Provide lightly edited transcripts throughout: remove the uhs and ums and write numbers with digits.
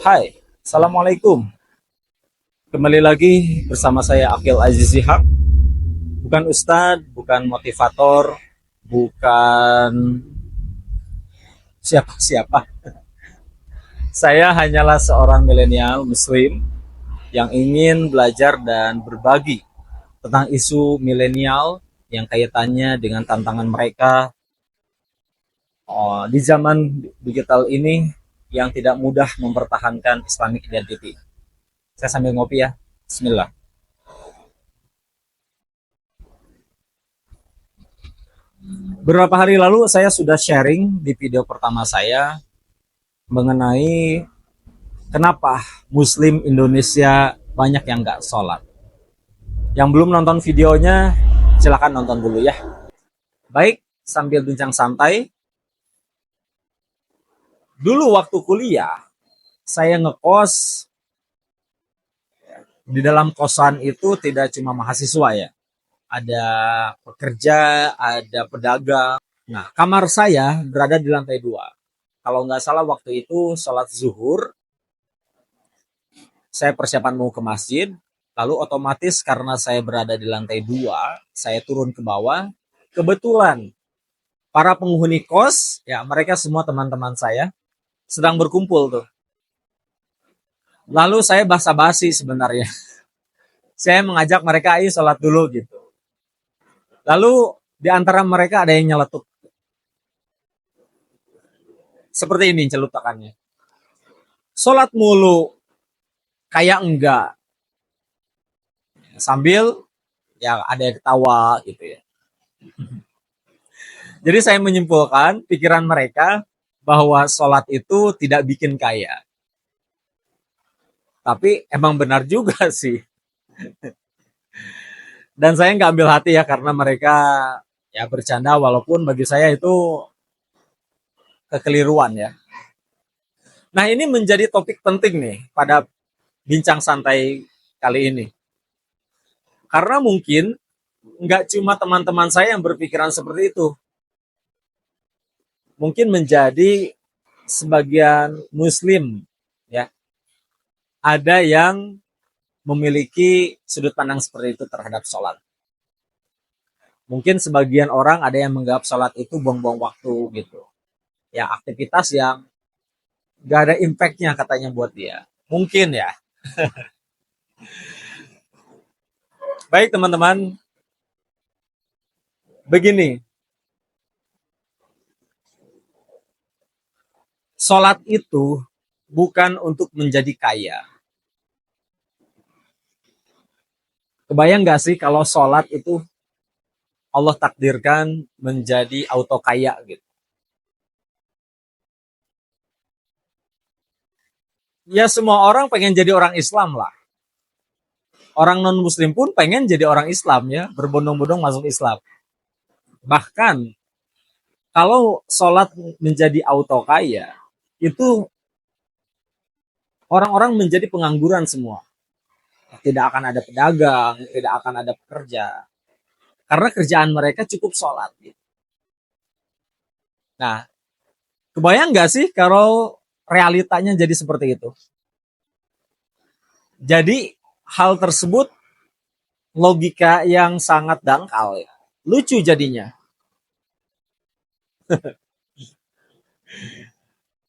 Hai, Assalamualaikum. Kembali lagi bersama saya Akil Aziz Zihak. Bukan ustadz, bukan motivator, bukan siapa-siapa. Saya hanyalah seorang milenial muslim yang ingin belajar dan berbagi tentang isu milenial yang kaitannya dengan tantangan mereka di zaman digital ini yang tidak mudah mempertahankan Islamic identity. Saya sambil ngopi ya. Bismillah. Beberapa hari lalu saya sudah sharing di video pertama saya mengenai kenapa Muslim Indonesia banyak yang nggak sholat. Yang belum nonton videonya, silahkan nonton dulu ya. Baik, sambil bincang santai. Dulu waktu kuliah, saya ngekos. Di dalam kosan itu tidak cuma mahasiswa ya. Ada pekerja, ada pedagang. Nah, kamar saya berada di lantai 2. Kalau nggak salah waktu itu sholat zuhur, saya persiapan mau ke masjid, lalu otomatis karena saya berada di lantai 2, saya turun ke bawah. Kebetulan para penghuni kos, ya mereka semua teman-teman saya, sedang berkumpul tuh. Lalu saya basa-basi sebenarnya. Saya mengajak mereka, ayo sholat dulu gitu. Lalu di antara mereka ada yang nyeletuk. Seperti ini celutakannya. Sholat mulu, kayak enggak. Sambil ya ada yang ketawa gitu ya. Jadi saya menyimpulkan pikiran mereka bahwa sholat itu tidak bikin kaya. Tapi emang benar juga sih. Dan saya nggak ambil hati ya karena mereka ya bercanda walaupun bagi saya itu kekeliruan ya. Nah ini menjadi topik penting nih pada bincang santai kali ini. Karena mungkin nggak cuma teman-teman saya yang berpikiran seperti itu. Mungkin menjadi sebagian muslim ya. Ada yang memiliki sudut pandang seperti itu terhadap sholat. Mungkin sebagian orang ada yang menganggap sholat itu buang-buang waktu gitu. Ya aktivitas yang gak ada impactnya katanya buat dia. Mungkin ya. Baik teman-teman, begini. Sholat itu bukan untuk menjadi kaya. Kebayang gak sih kalau sholat itu Allah takdirkan menjadi auto kaya gitu. Ya semua orang pengen jadi orang Islam lah. Orang non muslim pun pengen jadi orang Islam ya, berbondong-bondong masuk Islam. Bahkan kalau sholat menjadi auto kaya, itu orang-orang menjadi pengangguran semua. Tidak akan ada pedagang, tidak akan ada pekerja. Karena kerjaan mereka cukup sholat. Gitu. Nah, kebayang nggak sih kalau realitanya jadi seperti itu? Jadi hal tersebut logika yang sangat dangkal ya. Lucu jadinya.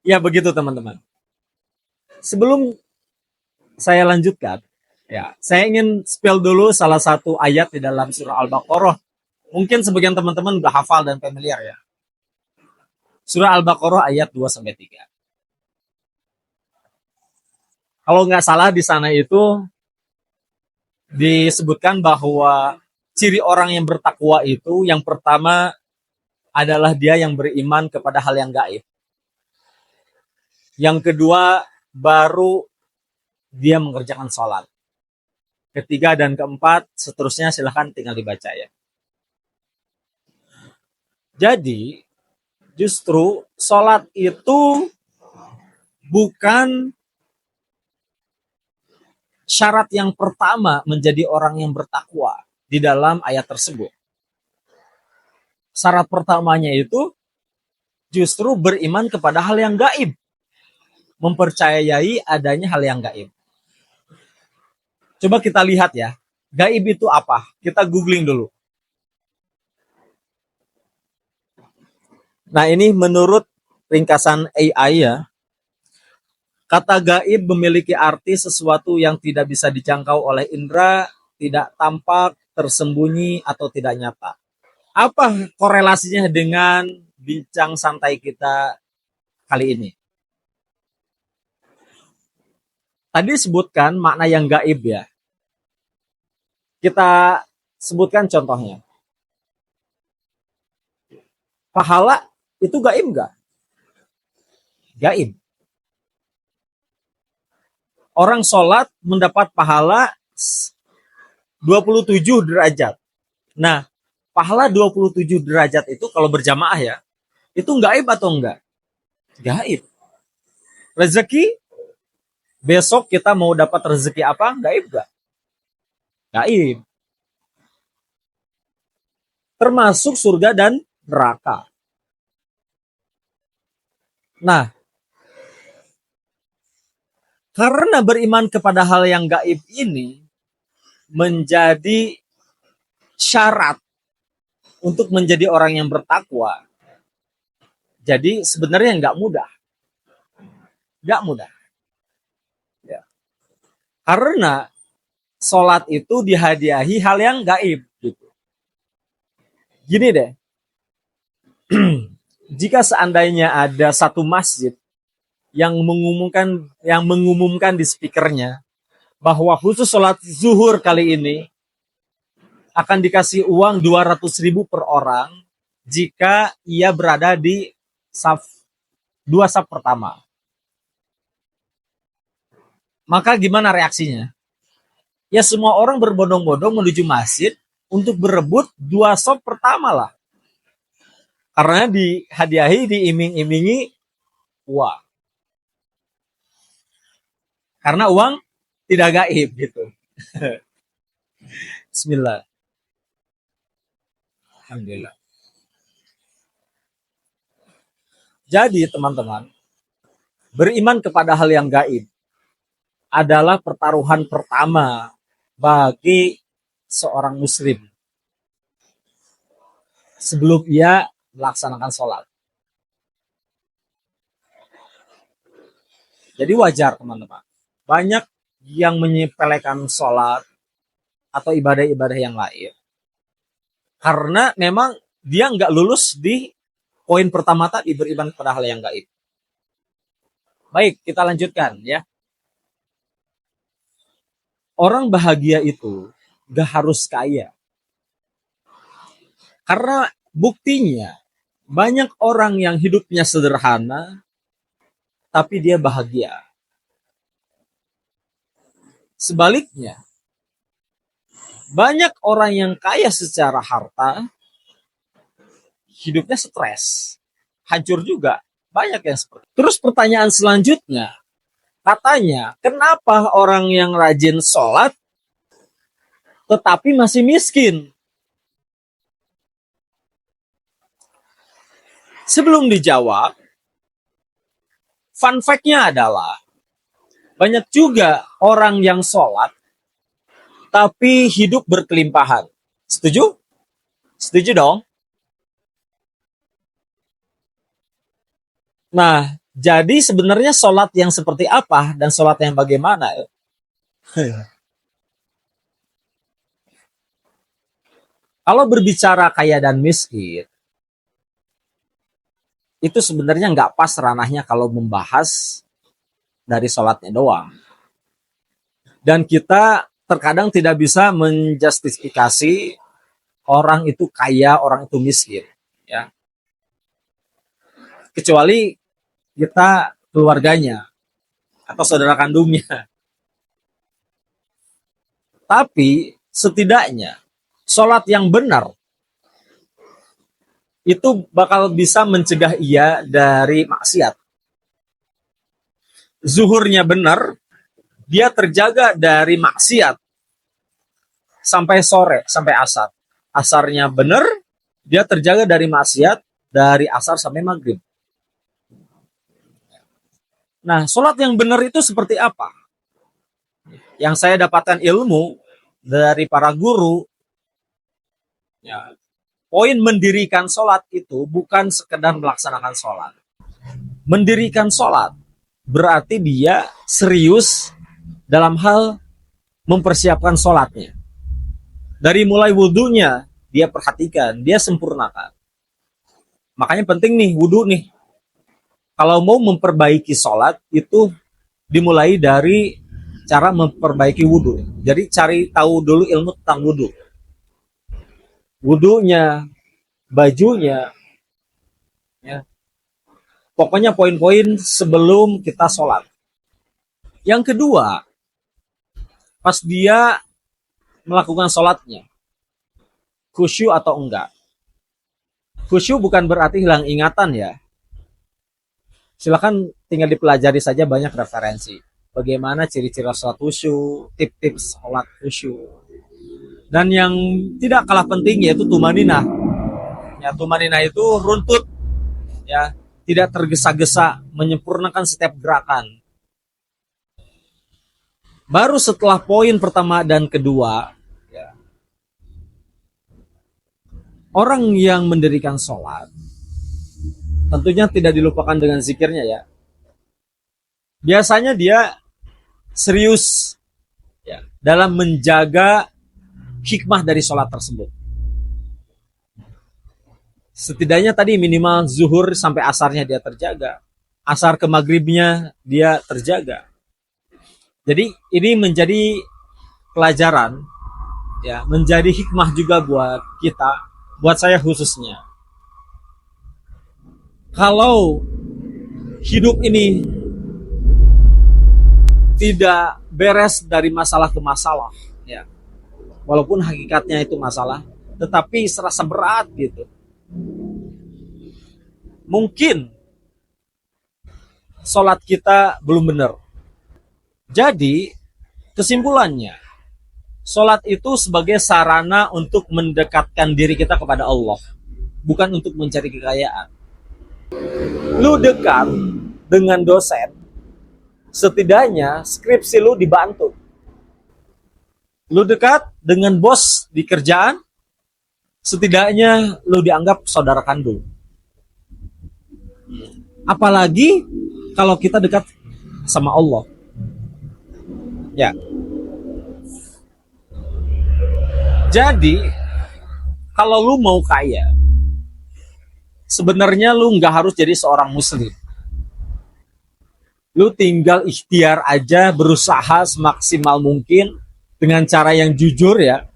Ya begitu teman-teman. Sebelum saya lanjutkan, ya, saya ingin spill dulu salah satu ayat di dalam surah Al-Baqarah. Mungkin sebagian teman-teman udah hafal dan familiar ya. Surah Al-Baqarah ayat 2-3. Kalau nggak salah di sana itu disebutkan bahwa ciri orang yang bertakwa itu yang pertama adalah dia yang beriman kepada hal yang gaib. Yang kedua baru dia mengerjakan sholat. Ketiga dan keempat seterusnya silahkan tinggal dibaca ya. Jadi justru sholat itu bukan syarat yang pertama menjadi orang yang bertakwa di dalam ayat tersebut. Syarat pertamanya itu justru beriman kepada hal yang gaib. mempercayai adanya hal yang gaib. Coba kita lihat ya, gaib itu apa? Kita googling dulu. Nah, ini menurut ringkasan AI ya, kata gaib memiliki arti sesuatu yang tidak bisa dijangkau oleh indera, tidak tampak, tersembunyi, atau tidak nyata. Apa korelasinya dengan bincang santai kita kali ini? Tadi sebutkan makna yang gaib ya. Kita sebutkan contohnya. Pahala itu gaib nggak? Gaib. Orang sholat mendapat pahala 27 derajat. Nah, pahala 27 derajat itu kalau berjamaah ya, itu gaib atau enggak? Gaib. Rezeki, besok kita mau dapat rezeki apa? Gaib enggak? Gaib. Termasuk surga dan neraka. Nah, karena beriman kepada hal yang gaib ini menjadi syarat untuk menjadi orang yang bertakwa. Jadi sebenarnya nggak mudah. Nggak mudah. Ya. Karena sholat itu dihadiahi hal yang gaib. Gitu. Gini deh, jika seandainya ada satu masjid yang mengumumkan di speakernya bahwa khusus sholat zuhur kali ini akan dikasih uang 200.000 per orang jika ia berada di dua saf pertama. Maka gimana reaksinya? Ya semua orang berbondong-bondong menuju masjid untuk berebut dua saf pertama lah. Karena dihadiahi, diiming-imingi uang. Karena uang tidak gaib gitu. Bismillah. Alhamdulillah. Jadi teman-teman, beriman kepada hal yang gaib adalah pertaruhan pertama bagi seorang muslim sebelum ia melaksanakan sholat. Jadi wajar teman-teman. Banyak yang menyepelekan sholat atau ibadah-ibadah yang lain. Karena memang dia nggak lulus di poin pertama tadi, beriman kepada hal yang gaib. Baik, kita lanjutkan ya. Orang bahagia itu gak harus kaya. Karena buktinya banyak orang yang hidupnya sederhana tapi dia bahagia. Sebaliknya, banyak orang yang kaya secara harta hidupnya stres, hancur juga. Banyak yang seperti itu. Terus pertanyaan selanjutnya, katanya, kenapa orang yang rajin sholat tetapi masih miskin? Sebelum dijawab, fun fact-nya adalah banyak juga orang yang sholat tapi hidup berkelimpahan. Setuju? Setuju dong? Nah, jadi sebenarnya sholat yang seperti apa dan sholat yang bagaimana? Kalau berbicara kaya dan miskin, itu sebenarnya nggak pas ranahnya kalau membahas dari sholatnya doang. Dan kita terkadang tidak bisa menjustifikasi orang itu kaya, orang itu miskin. Ya. Kecuali kita keluarganya atau saudara kandungnya. Tapi setidaknya sholat yang benar itu bakal bisa mencegah ia dari maksiat. Zuhurnya benar, dia terjaga dari maksiat sampai sore, sampai asar. Asarnya benar, dia terjaga dari maksiat dari asar sampai maghrib. Nah, sholat yang benar itu seperti apa? Yang saya dapatkan ilmu dari para guru, ya, poin mendirikan sholat itu bukan sekedar melaksanakan sholat. Mendirikan sholat berarti dia serius dalam hal mempersiapkan sholatnya. Dari mulai wudhunya, dia perhatikan, dia sempurnakan. Makanya penting nih, wudhu nih. Kalau mau memperbaiki sholat, itu dimulai dari cara memperbaiki wudhu. Jadi cari tahu dulu ilmu tentang wudhu. Wudhunya, bajunya, ya. Pokoknya poin-poin sebelum kita sholat. Yang kedua, pas dia melakukan sholatnya, khusyuk atau enggak. Khusyuk bukan berarti hilang ingatan ya. Silakan tinggal dipelajari saja, banyak referensi. Bagaimana ciri-ciri sholat khusyuk, tips-tips sholat khusyuk. Dan yang tidak kalah penting yaitu tumaninah. Ya, tumaninah itu runtut, ya, tidak tergesa-gesa, menyempurnakan setiap gerakan. Baru setelah poin pertama dan kedua, ya, orang yang mendirikan sholat tentunya tidak dilupakan dengan zikirnya ya. Biasanya dia serius, ya, dalam menjaga hikmah dari sholat tersebut. Setidaknya tadi minimal zuhur sampai asarnya dia terjaga. Asar ke maghribnya dia terjaga. Jadi ini menjadi pelajaran, ya, menjadi hikmah juga buat kita, buat saya khususnya. Kalau hidup ini tidak beres dari masalah ke masalah, ya, walaupun hakikatnya itu masalah, tetapi serasa berat gitu. Mungkin sholat kita belum benar. Jadi kesimpulannya, sholat itu sebagai sarana untuk mendekatkan diri kita kepada Allah, bukan untuk mencari kekayaan. Lu dekat dengan dosen, setidaknya skripsi lu dibantu. Lu dekat dengan bos di kerjaan, setidaknya lu dianggap saudara kandung. Apalagi kalau kita dekat sama Allah. Ya. Jadi, kalau lu mau kaya, sebenarnya lu nggak harus jadi seorang muslim. Lu tinggal ikhtiar aja, berusaha semaksimal mungkin dengan cara yang jujur ya.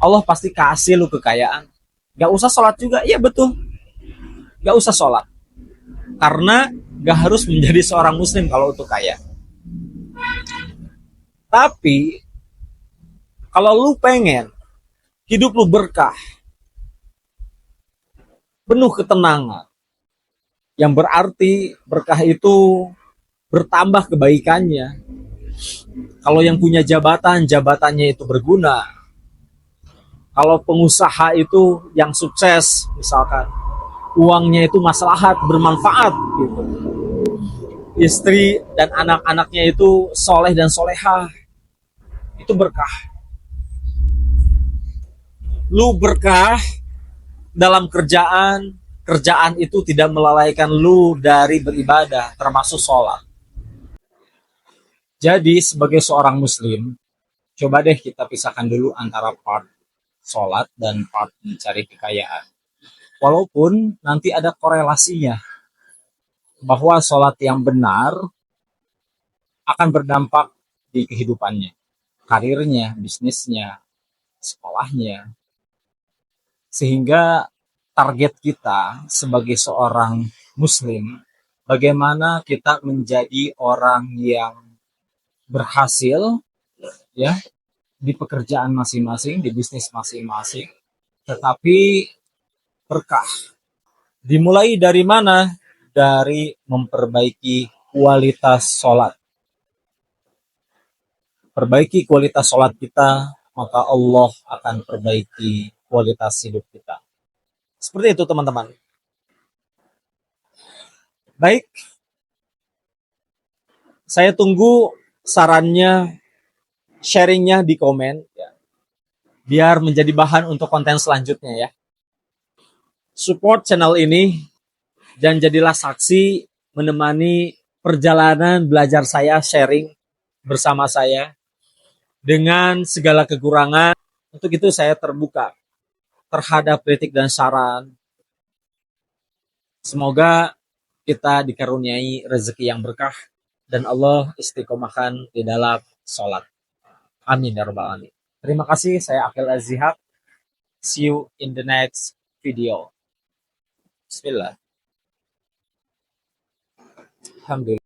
Allah pasti kasih lu kekayaan. Gak usah sholat juga, iya betul. Gak usah sholat. Karena gak harus menjadi seorang muslim kalau untuk kaya. Tapi, kalau lu pengen hidup lu berkah, penuh ketenangan, yang berarti berkah itu bertambah kebaikannya. Kalau yang punya jabatan, jabatannya itu berguna. Kalau pengusaha itu yang sukses, misalkan, uangnya itu maslahat, bermanfaat gitu. Istri dan anak-anaknya itu soleh dan solehah, itu berkah. Lu berkah dalam kerjaan, kerjaan itu tidak melalaikan lu dari beribadah, termasuk sholat. Jadi sebagai seorang muslim, coba deh kita pisahkan dulu antara part sholat dan part mencari kekayaan. Walaupun nanti ada korelasinya, bahwa sholat yang benar akan berdampak di kehidupannya, karirnya, bisnisnya, sekolahnya. Sehingga target kita sebagai seorang muslim, bagaimana kita menjadi orang yang berhasil ya di pekerjaan masing-masing, di bisnis masing-masing, tetapi berkah. Dimulai dari mana? Dari memperbaiki kualitas sholat. Perbaiki kualitas sholat kita, maka Allah akan perbaiki kualitas hidup kita. Seperti itu teman-teman. Baik, Saya tunggu sarannya, sharingnya di komen, ya, biar menjadi bahan untuk konten selanjutnya ya. Support channel ini dan jadilah saksi menemani perjalanan belajar saya, sharing bersama saya dengan segala kekurangan. Untuk itu saya terbuka terhadap kritik dan saran. Semoga kita dikaruniai rezeki yang berkah dan Allah istiqomahkan di dalam sholat. Amin ya rabbal alamin. Terima kasih, saya Akil Azihak. See you in the next video. Bismillah. Alhamdulillah.